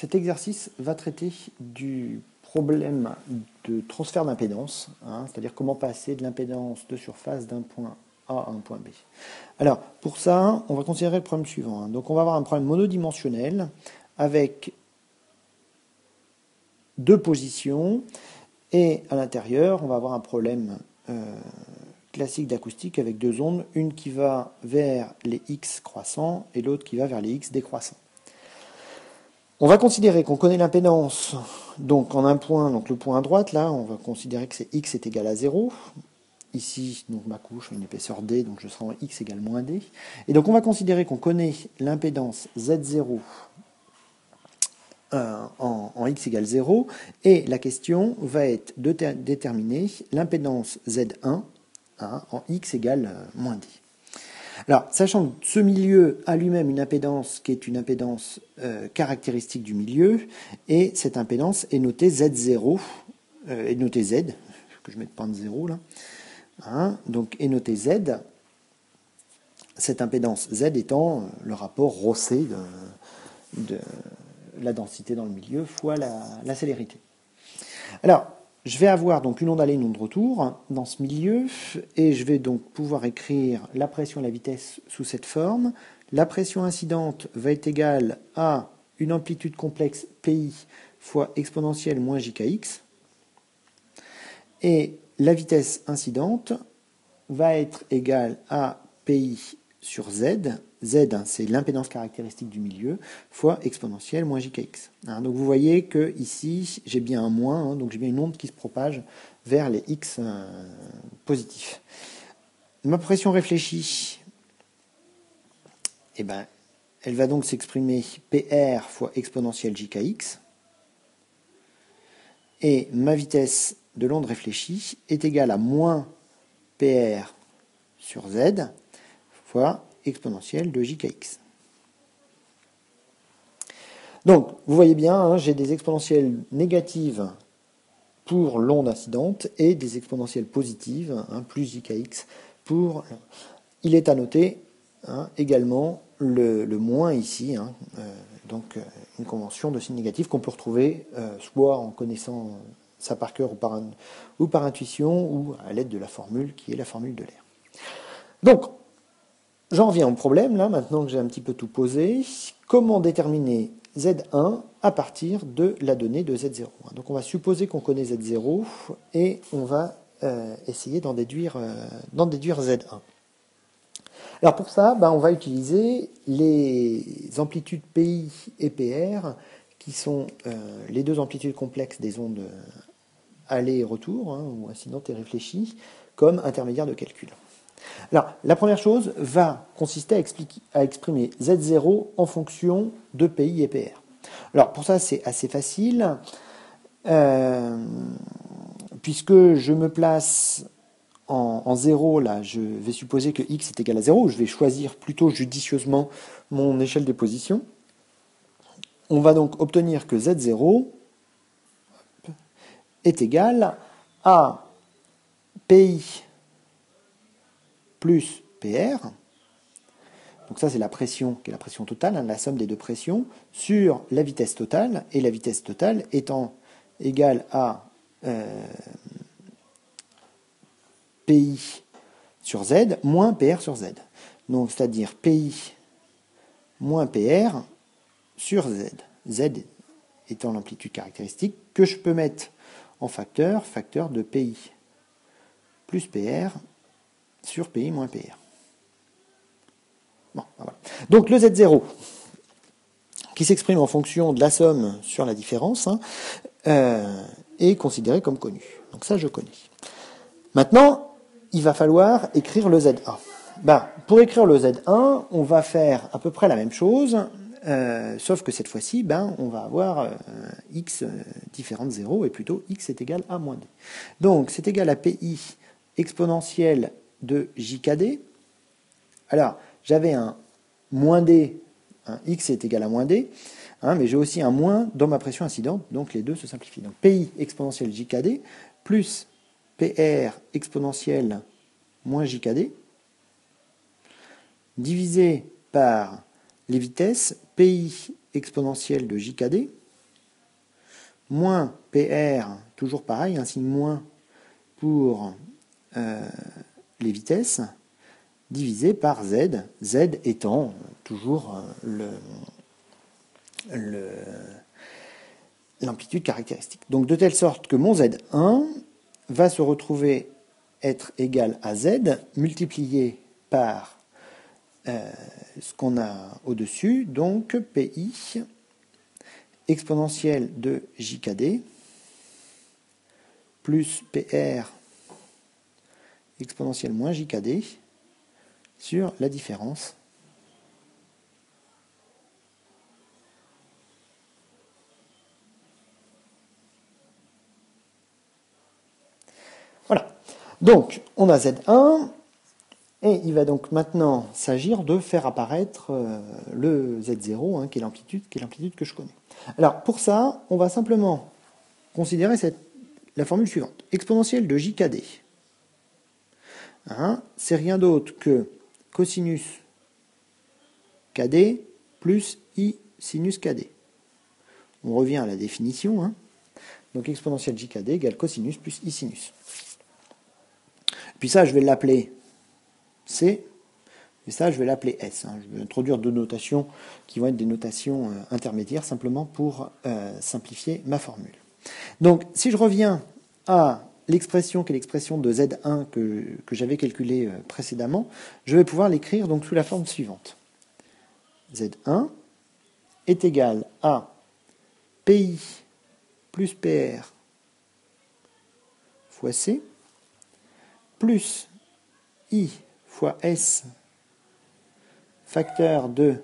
Cet exercice va traiter du problème de transfert d'impédance, c'est-à-dire comment passer de l'impédance de surface d'un point A à un point B. Alors, pour ça, on va considérer le problème suivant. Donc, on va avoir un problème monodimensionnel avec deux positions, et à l'intérieur, on va avoir un problème classique d'acoustique avec deux ondes, une qui va vers les x croissants et l'autre qui va vers les x décroissants. On va considérer qu'on connaît l'impédance donc en un point, donc le point à droite, là, on va considérer que c'est x est égal à 0. Ici, donc ma couche a une épaisseur d, donc je serai en x égale moins d. Et donc on va considérer qu'on connaît l'impédance Z0 en x égale 0, et la question va être de déterminer l'impédance Z1 en x égale moins d. Alors, sachant que ce milieu a lui-même une impédance qui est une impédance caractéristique du milieu, et cette impédance est notée Z0, est notée Z, que je mette pas de 0 là, donc est notée Z, cette impédance Z étant le rapport ρc de la densité dans le milieu fois la célérité. Alors, je vais avoir donc une onde aller, une onde retour dans ce milieu, et je vais donc pouvoir écrire la pression et la vitesse sous cette forme. La pression incidente va être égale à une amplitude complexe PI fois exponentielle moins JKX, et la vitesse incidente va être égale à PI sur Z. Z, c'est l'impédance caractéristique du milieu, fois exponentielle moins JKX. Donc vous voyez que ici, j'ai bien un moins, donc j'ai bien une onde qui se propage vers les X positifs. Ma pression réfléchie, elle va donc s'exprimer PR fois exponentielle JKX, et ma vitesse de l'onde réfléchie est égale à moins PR sur Z fois exponentielle de JKX. Donc, vous voyez bien, j'ai des exponentielles négatives pour l'onde incidente et des exponentielles positives, plus JKX, pour... Il est à noter également le moins ici, donc une convention de signe négatif qu'on peut retrouver soit en connaissant ça par cœur ou par intuition, ou à l'aide de la formule qui est la formule de l'air. Donc, j'en reviens au problème, là, maintenant que j'ai un petit peu tout posé. Comment déterminer Z1 à partir de la donnée de Z0? Donc on va supposer qu'on connaît Z0 et on va essayer d'en déduire Z1. Alors pour ça, on va utiliser les amplitudes PI et PR, qui sont les deux amplitudes complexes des ondes aller et retour, ou incidentes et réfléchies, comme intermédiaire de calcul. Alors, la première chose va consister à exprimer Z0 en fonction de PI et PR. Alors, pour ça, c'est assez facile, puisque je me place en 0, là, je vais supposer que x est égal à 0, je vais choisir plutôt judicieusement mon échelle des positions. On va donc obtenir que Z0 est égal à PI plus PR, donc ça c'est la pression, qui est la pression totale, la somme des deux pressions, sur la vitesse totale, et la vitesse totale étant égale à PI sur Z moins PR sur Z. Donc c'est-à-dire PI moins PR sur Z. Z étant l'amplitude caractéristique, que je peux mettre en facteur de PI plus PR sur PI moins PR. Bon, voilà. Donc le Z0, qui s'exprime en fonction de la somme sur la différence, est considéré comme connu. Donc ça, je connais. Maintenant, il va falloir écrire le Z1. Pour écrire le Z1, on va faire à peu près la même chose, sauf que cette fois-ci, on va avoir x différent de 0, et plutôt x est égal à moins d. Donc c'est égal à PI exponentielle de JKD. Alors, j'avais un moins D, x est égal à moins D, mais j'ai aussi un moins dans ma pression incidente, donc les deux se simplifient. Donc PI exponentielle JKD plus PR exponentielle moins JKD divisé par les vitesses PI exponentielle de JKD moins PR, toujours pareil, un signe moins pour les vitesses, divisé par Z, Z étant toujours l'amplitude caractéristique. Donc de telle sorte que mon Z1 va se retrouver être égal à Z multiplié par ce qu'on a au-dessus, donc PI exponentielle de JKD plus PR exponentielle moins JKD sur la différence voilà. Donc, on a Z1, et il va donc maintenant s'agir de faire apparaître le Z0, qui est l'amplitude que je connais. Alors, pour ça, on va simplement considérer la formule suivante. Exponentielle de JKD. C'est rien d'autre que cosinus KD plus I sinus KD. On revient à la définition. Donc, exponentielle JKD égale cosinus plus I sinus. Puis ça, je vais l'appeler C, et ça, je vais l'appeler S. Je vais introduire deux notations qui vont être des notations intermédiaires, simplement pour simplifier ma formule. Donc, si je reviens à l'expression qui est l'expression de Z1 que j'avais calculée précédemment, je vais pouvoir l'écrire donc sous la forme suivante. Z1 est égal à PI plus PR fois C plus I fois S facteur de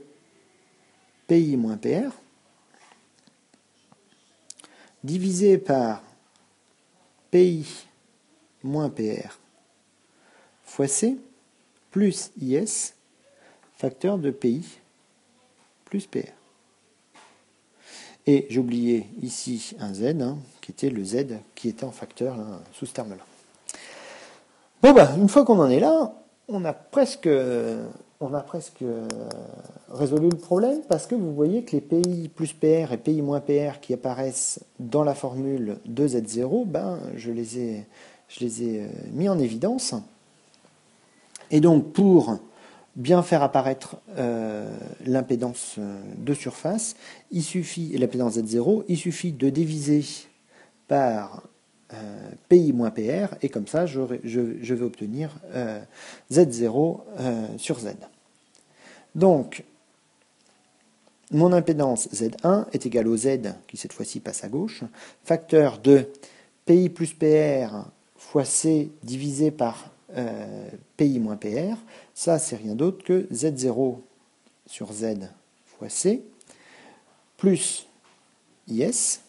PI moins PR divisé par PI moins PR fois C plus IS facteur de PI plus PR. Et j'ai oublié ici un Z, qui était le Z qui était en facteur sous ce terme-là. Bon, une fois qu'on en est là, on a presque résolu le problème, parce que vous voyez que les PI plus PR et PI moins PR qui apparaissent dans la formule de Z0, je les ai mis en évidence. Et donc, pour bien faire apparaître l'impédance de surface, l'impédance Z0, il suffit de diviser par PI moins PR, et comme ça, je vais obtenir Z0 sur Z. Donc, mon impédance Z1 est égale au Z, qui cette fois-ci passe à gauche, facteur de PI plus PR fois C divisé par PI moins PR. Ça, c'est rien d'autre que Z0 sur Z fois C, plus IS,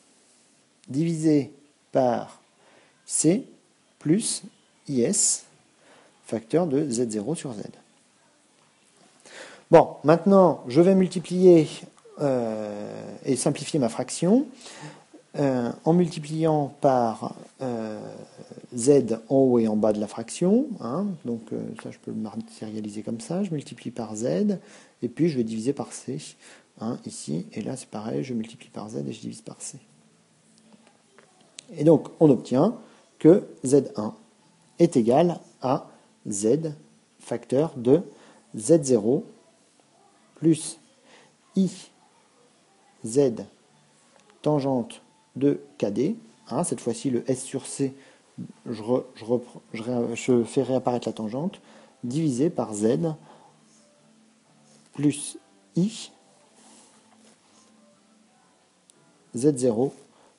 divisé par C plus IS, facteur de Z0 sur Z. Bon, maintenant, je vais multiplier et simplifier ma fraction en multipliant par Z en haut et en bas de la fraction. Donc ça, je peux le matérialiser comme ça. Je multiplie par Z, et puis je vais diviser par C ici. Et là, c'est pareil, je multiplie par Z et je divise par C. Et donc, on obtient que Z1 est égal à Z facteur de Z0 plus I Z tangente de KD. Cette fois-ci, le S sur C, je fais réapparaître la tangente, divisé par Z plus I Z0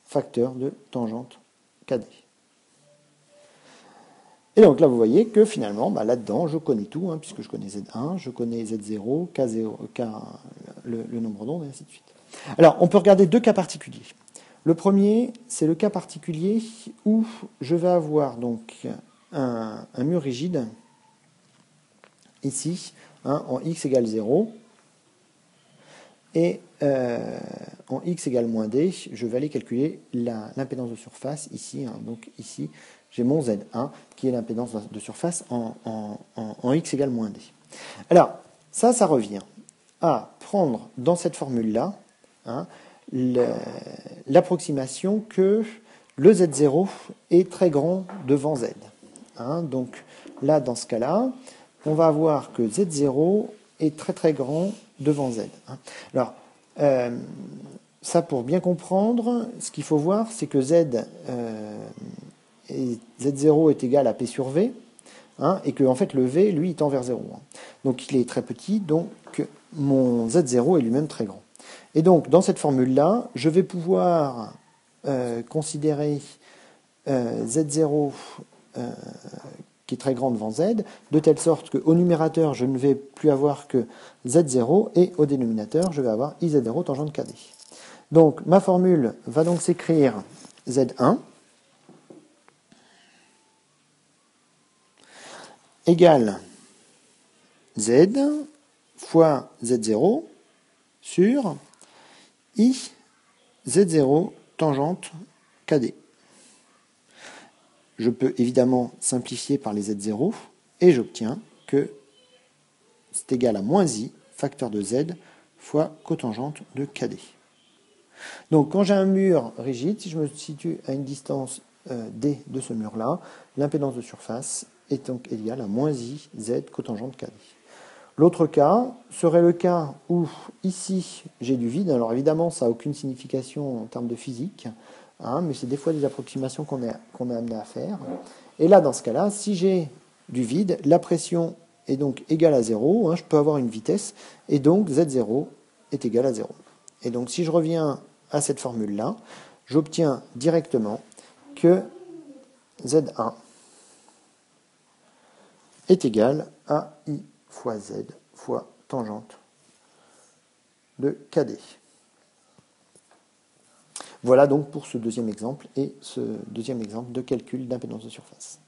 facteur de tangente KD. Et donc là, vous voyez que finalement, là-dedans, je connais tout, puisque je connais Z1, je connais Z0, K0, le nombre d'ondes, et ainsi de suite. Alors, on peut regarder deux cas particuliers. Le premier, c'est le cas particulier où je vais avoir donc un mur rigide, ici, en x égale 0, et en x égale moins d, je vais aller calculer l'impédance de surface ici. Donc ici, j'ai mon Z1 qui est l'impédance de surface en x égale moins d. Alors, ça revient à prendre dans cette formule-là l'approximation que le Z0 est très grand devant Z. Hein, donc là, dans ce cas-là, on va avoir que Z0 est très très grand devant Z. Hein. Alors, ça pour bien comprendre, ce qu'il faut voir, c'est que Z0 est égal à P sur V, hein, et que en fait le V, lui, tend vers 0. Hein. Donc il est très petit, donc mon Z0 est lui-même très grand. Et donc, dans cette formule-là, je vais pouvoir considérer Z0 qui est très grand devant Z, de telle sorte qu'au numérateur, je ne vais plus avoir que Z0, et au dénominateur, je vais avoir IZ0 tangente KD. Donc, ma formule va donc s'écrire Z1 égale Z fois Z0 sur I Z0 tangente KD. Je peux évidemment simplifier par les Z0 et j'obtiens que c'est égal à moins I facteur de Z fois cotangente de KD. Donc quand j'ai un mur rigide, si je me situe à une distance D de ce mur-là, l'impédance de surface est donc égale à moins I Z cotangente KD. L'autre cas serait le cas où ici j'ai du vide. Alors évidemment ça n'a aucune signification en termes de physique, hein, mais c'est des fois des approximations qu'on est amené à faire. Et là dans ce cas-là, si j'ai du vide, la pression est donc égale à 0, hein, je peux avoir une vitesse, et donc Z0 est égal à 0. Et donc si je reviens à cette formule-là, j'obtiens directement que Z1 est égal à I fois Z fois tangente de KD. Voilà donc pour ce deuxième exemple et ce deuxième exemple de calcul d'impédance de surface.